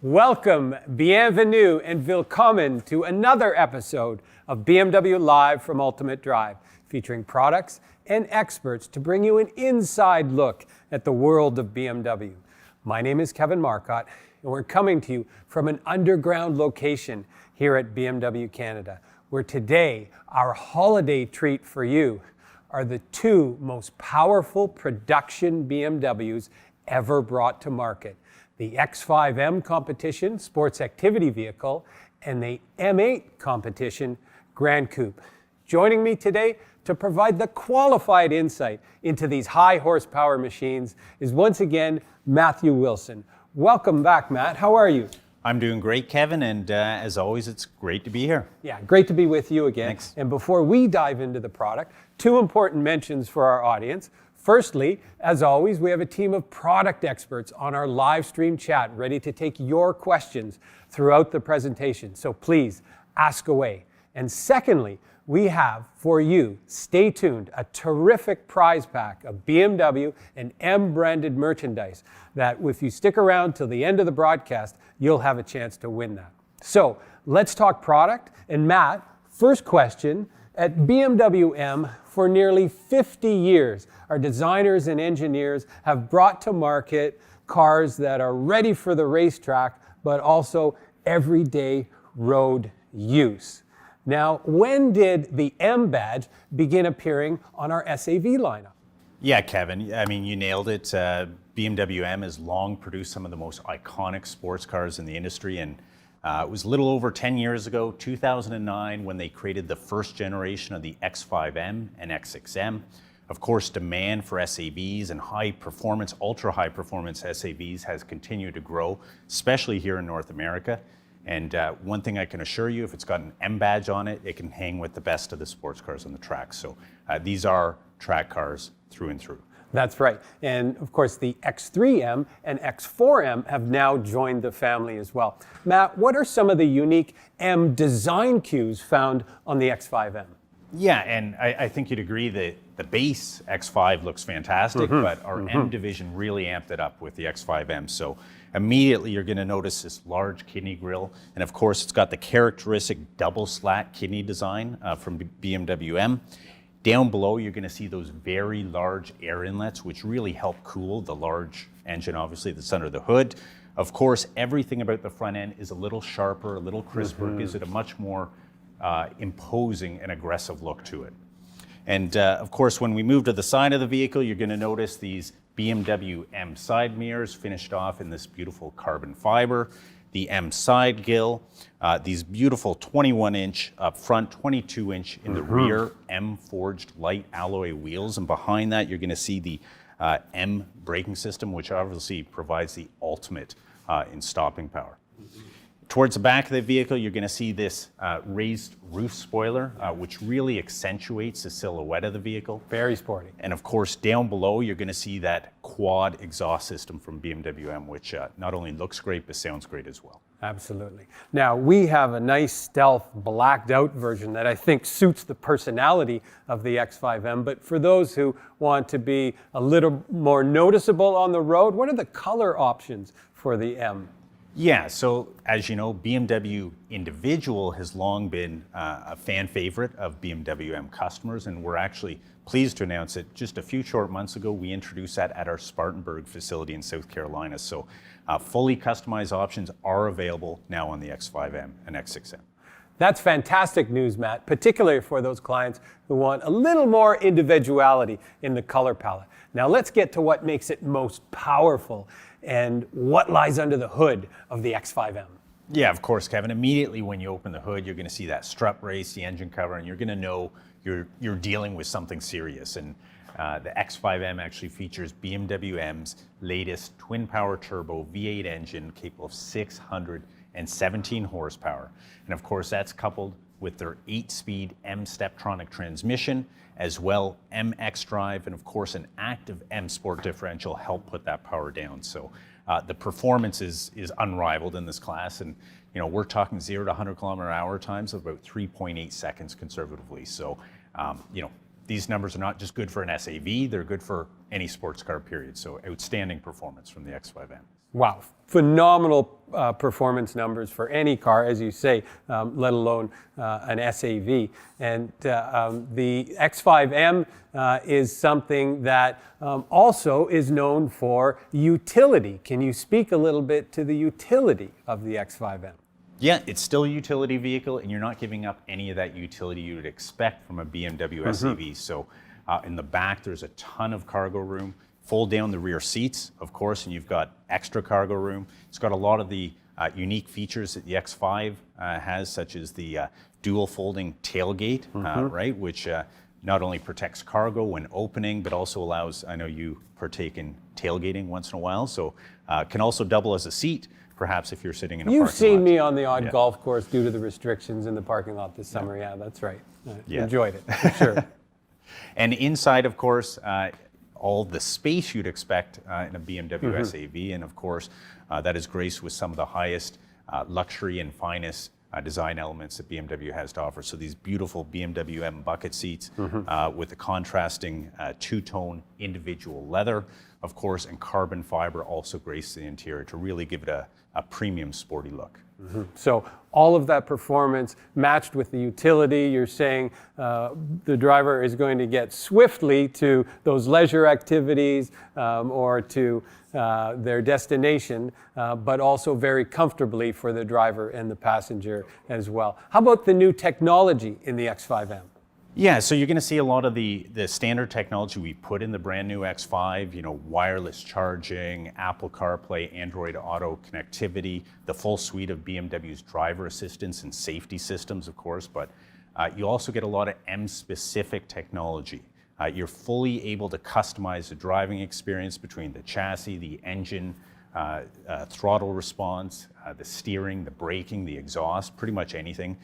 Welcome, bienvenue, and willkommen to another episode of BMW Live from Ultimate Drive, featuring products and experts to bring you an inside look at the world of BMW. My name is Kevin Marcotte, and we're coming to you from an underground location here at BMW Canada, where today our holiday treat for you are the two most powerful production BMWs ever brought to market: the X5M competition sports activity vehicle and the M8 competition Gran Coupé. Joining me today to provide the qualified insight into these high horsepower machines is once again Matthew Wilson. Welcome back, Matt. How are you? I'm doing great, Kevin, and as always, it's great to be here. Yeah, great to be with you again. Thanks. And before we dive into the product, two important mentions for our audience. Firstly, as always, we have a team of product experts on our live stream chat ready to take your questions throughout the presentation. So please ask away. And secondly, we have for you, stay tuned, a terrific prize pack of BMW and M branded merchandise that if you stick around till the end of the broadcast, you'll have a chance to win that. So let's talk product. And Matt, first question. At BMW M, for nearly 50 years, our designers and engineers have brought to market cars that are ready for the racetrack, but also everyday road use. Now, when did the M badge begin appearing on our SAV lineup? Yeah, Kevin, I mean, you nailed it. BMW M has long produced some of the most iconic sports cars in the industry, and it was a little over 10 years ago, 2009, when they created the first generation of the X5M and X6M. Of course, demand for SAVs and high performance, ultra high performance SAVs has continued to grow, especially here in North America. And one thing I can assure you, if it's got an M badge on it, it can hang with the best of the sports cars on the track. So these are track cars through and through. That's right. And of course, the X3M and X4M have now joined the family as well. Matt, what are some of the unique M design cues found on the X5M? Yeah, and I think you'd agree that the base X5 looks fantastic, but our M division really amped it up with the X5M. So immediately you're going to notice this large kidney grille. And of course, it's got the characteristic double slat kidney design from BMW M. Down below, you're going to see those very large air inlets, which really help cool the large engine, obviously, that's under the hood. Of course, everything about the front end is a little sharper, a little crisper, gives it a much more imposing and aggressive look to it. And of course, when we move to the side of the vehicle, you're going to notice these BMW M side mirrors finished off in this beautiful carbon fiber. The M side grille, these beautiful 21-inch up front, 22-inch in the rear M forged light alloy wheels, and behind that you're going to see the M braking system, which obviously provides the ultimate in stopping power. Towards the back of the vehicle, you're going to see this raised roof spoiler, which really accentuates the silhouette of the vehicle. Very sporty. And of course, down below, you're going to see that quad exhaust system from BMW M, which not only looks great, but sounds great as well. Absolutely. Now, we have a nice stealth blacked out version that I think suits the personality of the X5M, but for those who want to be a little more noticeable on the road, what are the color options for the M? Yeah, so as you know, BMW Individual has long been a fan favorite of BMW M customers, and we're actually pleased to announce that just a few short months ago, we introduced that at our Spartanburg facility in South Carolina. So fully customized options are available now on the X5M and X6M. That's fantastic news, Matt, particularly for those clients who want a little more individuality in the color palette. Now let's get to what makes it most powerful and what lies under the hood of the X5M. Yeah, of course, Kevin. Immediately when you open the hood, you're going to see that strut brace, the engine cover, and you're going to know you're dealing with something serious. And the X5M actually features BMW M's latest twin-power turbo V8 engine capable of 617 horsepower. And of course, that's coupled with their 8-speed M Steptronic transmission, as well MX drive, and of course an active M Sport differential help put that power down. So the performance is unrivaled in this class, and we're talking 0 to 100 km/h times of about 3.8 seconds conservatively. So these numbers are not just good for an SAV, they're good for any sports car, period. So outstanding performance from the X5M. Wow, phenomenal performance numbers for any car, as you say, let alone an SAV. And the X5M is something that also is known for utility. Can you speak a little bit to the utility of the X5M? Yeah, it's still a utility vehicle, and you're not giving up any of that utility you would expect from a BMW SAV. So in the back, there's a ton of cargo room. Fold down the rear seats, of course, and you've got extra cargo room. It's got a lot of the unique features that the X5 has, such as the dual folding tailgate, right, which not only protects cargo when opening, but also allows, I know you partake in tailgating once in a while, so can also double as a seat, perhaps if you're sitting in a parking lot. You've seen me on the odd golf course due to the restrictions in the parking lot this summer. Yeah, that's right. Enjoyed it, for sure. And inside, of course, all the space you'd expect in a BMW SAV, and of course, that is graced with some of the highest luxury and finest design elements that BMW has to offer. So these beautiful BMW M bucket seats with the contrasting two-tone individual leather, of course, and carbon fiber also grace the interior to really give it a premium sporty look. So all of that performance matched with the utility, you're saying the driver is going to get swiftly to those leisure activities or to their destination, but also very comfortably for the driver and the passenger as well. How about the new technology in the X5M? Yeah, so you're going to see a lot of the standard technology we put in the brand new X5, wireless charging, Apple CarPlay, Android Auto connectivity, the full suite of BMW's driver assistance and safety systems, of course, but you also get a lot of M-specific technology. You're fully able to customize the driving experience between the chassis, the engine, throttle response, the steering, the braking, the exhaust, pretty much anything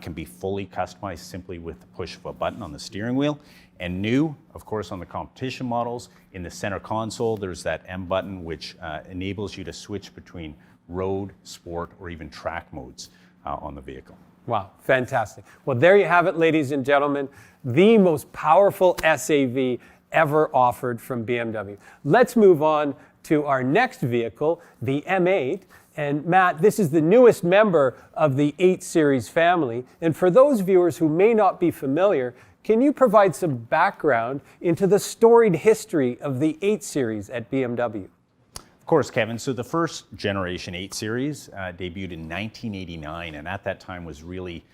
can be fully customized simply with the push of a button on the steering wheel. And new, of course, on the competition models, in the center console, there's that M button which enables you to switch between road, sport, or even track modes on the vehicle. Wow, fantastic. Well, there you have it, ladies and gentlemen, the most powerful SAV ever offered from BMW. Let's move on to our next vehicle, the M8. And Matt, this is the newest member of the 8 Series family. And for those viewers who may not be familiar, can you provide some background into the storied history of the 8 Series at BMW? Of course, Kevin. So the first generation 8 Series debuted in 1989, and at that time was really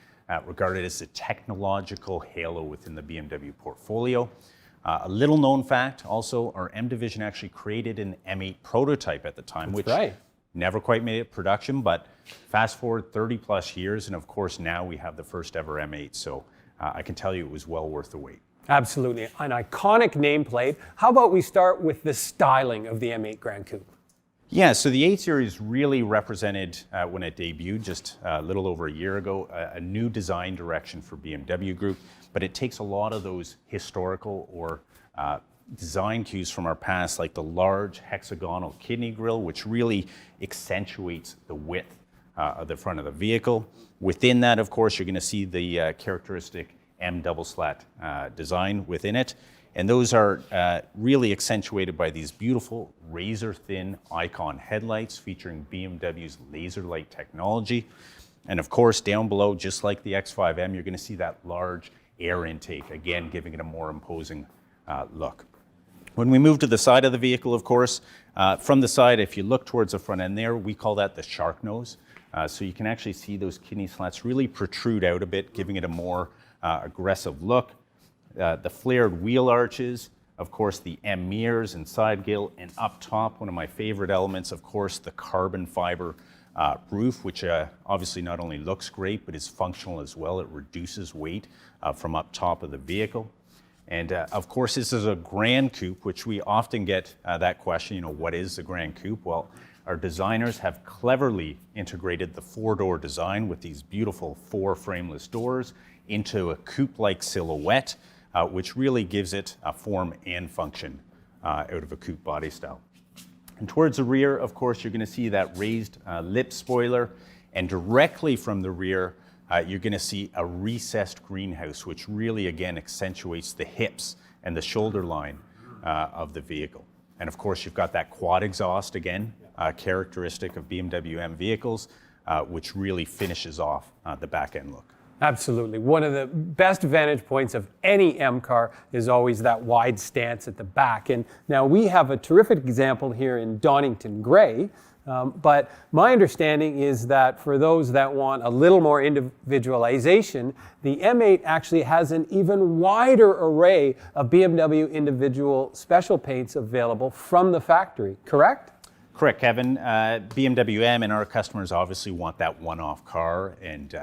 regarded as a technological halo within the BMW portfolio. A little known fact also, our M division actually created an M8 prototype at the time, which never quite made it production, but fast forward 30 plus years, and of course now we have the first ever M8, so I can tell you it was well worth the wait. Absolutely, an iconic nameplate. How about we start with the styling of the M8 Gran Coupe? Yeah, so the 8 Series really represented, when it debuted just a little over a year ago, a new design direction for BMW Group, but it takes a lot of those historical or design cues from our past, like the large hexagonal kidney grille, which really accentuates the width of the front of the vehicle. Within that, of course, you're going to see the characteristic M double slat design within it. And those are really accentuated by these beautiful razor-thin icon headlights featuring BMW's laser light technology. And of course, down below, just like the X5M, you're going to see that large air intake, again, giving it a more imposing look. When we move to the side of the vehicle, of course, from the side, if you look towards the front end there, we call that the shark nose. So you can actually see those kidney slats really protrude out a bit, giving it a more aggressive look. The flared wheel arches, of course, the M mirrors and side grille, and up top, one of my favorite elements, of course, the carbon fiber roof, which obviously not only looks great, but is functional as well. It reduces weight from up top of the vehicle. And of course, this is a Gran Coupe, which we often get that question, what is the Gran Coupe? Well, our designers have cleverly integrated the four-door design with these beautiful four frameless doors into a coupe-like silhouette, which really gives it a form and function out of a coupe body style. And towards the rear, of course, you're going to see that raised lip spoiler, and directly from the rear, you're going to see a recessed greenhouse, which really, again, accentuates the hips and the shoulder line of the vehicle. And of course, you've got that quad exhaust, again, characteristic of BMW M vehicles, which really finishes off the back end look. Absolutely. One of the best vantage points of any M car is always that wide stance at the back. And now we have a terrific example here in Donington Gray. But my understanding is that for those that want a little more individualization, the M8 actually has an even wider array of BMW individual special paints available from the factory, correct? Correct, Kevin. BMW M and our customers obviously want that one-off car, and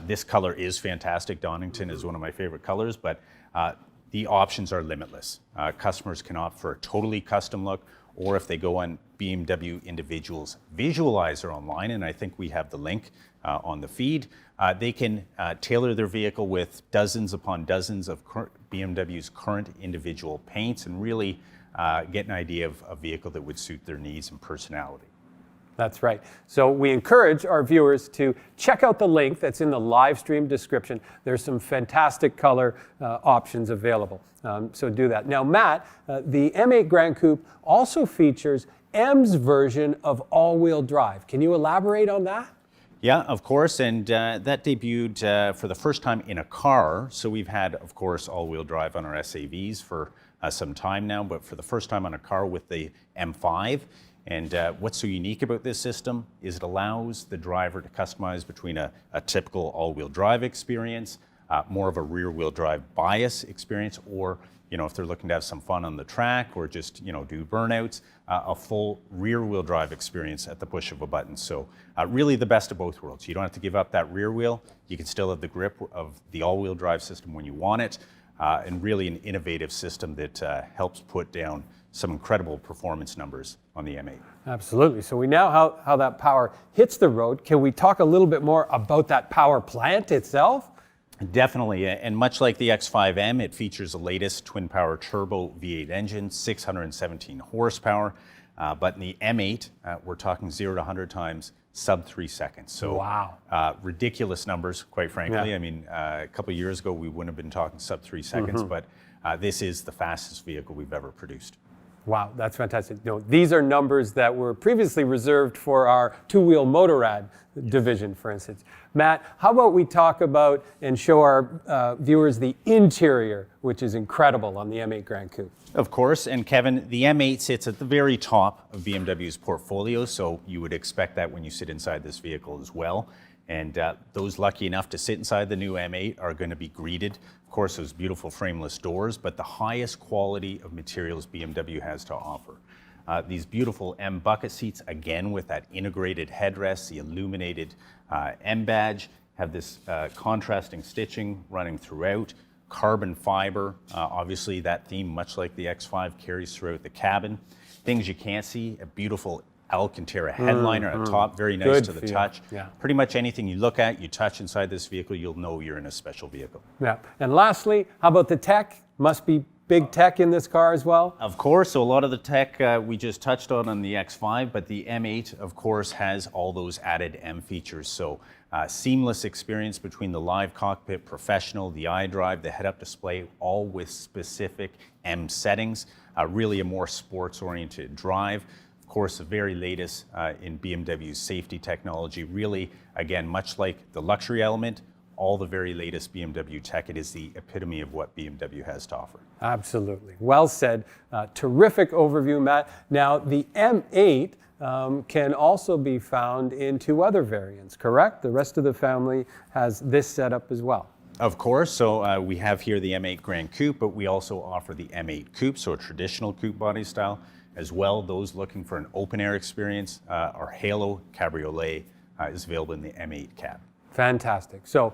this color is fantastic. Donington is one of my favorite colors, but the options are limitless. Customers can opt for a totally custom look, or if they go on BMW Individuals Visualizer online, and I think we have the link on the feed, they can tailor their vehicle with dozens upon dozens of BMW's current individual paints and really get an idea of a vehicle that would suit their needs and personality. That's right. So we encourage our viewers to check out the link that's in the live stream description. There's some fantastic color options available. So do that. Now, Matt, the M8 Gran Coupe also features M's version of all-wheel drive. Can you elaborate on that? Yeah, of course, and that debuted for the first time in a car. So we've had, of course, all-wheel drive on our SAVs for some time now, but for the first time on a car with the M5. And what's so unique about this system is it allows the driver to customize between a typical all-wheel drive experience, more of a rear-wheel drive bias experience, or if they're looking to have some fun on the track or just do burnouts, a full rear-wheel drive experience at the push of a button. So really the best of both worlds. You don't have to give up that rear wheel. You can still have the grip of the all-wheel drive system when you want it, and really an innovative system that helps put down some incredible performance numbers on the M8. Absolutely. So we know how that power hits the road. Can we talk a little bit more about that power plant itself? Definitely, and much like the X5M, it features the latest twin-power turbo V8 engine, 617 horsepower. But in the M8, we're talking 0 to 100 times sub 3 seconds. So wow. Ridiculous numbers, quite frankly. Yeah. I mean, a couple of years ago, we wouldn't have been talking sub 3 seconds, but this is the fastest vehicle we've ever produced. Wow, that's fantastic. These are numbers that were previously reserved for our two-wheel Motorrad division, for instance. Matt, how about we talk about and show our viewers the interior, which is incredible on the M8 Gran Coupe. Of course, and Kevin, the M8 sits at the very top of BMW's portfolio, so you would expect that when you sit inside this vehicle as well. And those lucky enough to sit inside the new M8 are going to be greeted, of course, those beautiful frameless doors, but the highest quality of materials BMW has to offer. These beautiful M bucket seats, again with that integrated headrest, the illuminated M badge, have this contrasting stitching running throughout, carbon fiber, obviously that theme, much like the X5, carries throughout the cabin. Things you can't see, a beautiful Alcantara headliner at top, very nice Good to the feel. touch. Yeah. Pretty much anything you look at, you touch inside this vehicle, you'll know you're in a special vehicle. Yeah. And lastly, how about the tech? Must be big tech in this car as well? Of course, so a lot of the tech we just touched on the X5, but the M8, of course, has all those added M features. So seamless experience between the live cockpit, professional, the iDrive, the head-up display, all with specific M settings. Really a more sports-oriented drive. Of course, the very latest in BMW's safety technology. Really, again, much like the luxury element, all the very latest BMW tech. It is the epitome of what BMW has to offer. Absolutely. Well said. Terrific overview, Matt. Now, the M8 can also be found in 2 other variants, correct? The rest of the family has this setup as well. Of course, so we have here the M8 Gran Coupe, but we also offer the M8 Coupe, so a traditional coupe body style, As well, those looking for an open-air experience, our Halo Cabriolet is available in the M8 cab. Fantastic. So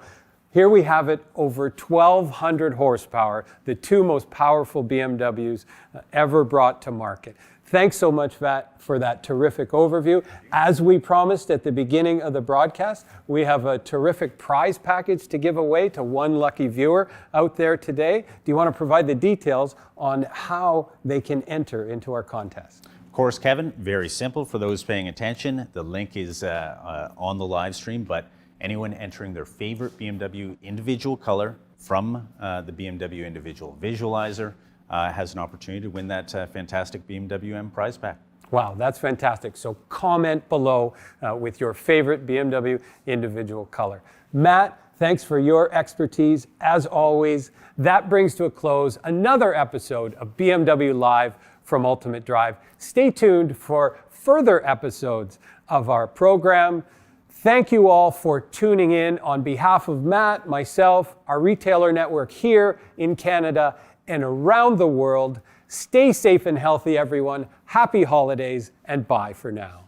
here we have it, over 1,200 horsepower, the two most powerful BMWs ever brought to market. Thanks so much, Vat, for that terrific overview. As we promised at the beginning of the broadcast, we have a terrific prize package to give away to one lucky viewer out there today. Do you want to provide the details on how they can enter into our contest? Of course, Kevin, very simple for those paying attention. The link is on the live stream, but anyone entering their favorite BMW individual color from the BMW individual visualizer has an opportunity to win that fantastic BMW M prize pack. Wow, that's fantastic. So comment below with your favorite BMW individual color. Matt, thanks for your expertise. As always, that brings to a close another episode of BMW Live from Ultimate Drive. Stay tuned for further episodes of our program. Thank you all for tuning in. On behalf of Matt, myself, our retailer network here in Canada and around the world, stay safe and healthy, everyone. Happy holidays, and bye for now.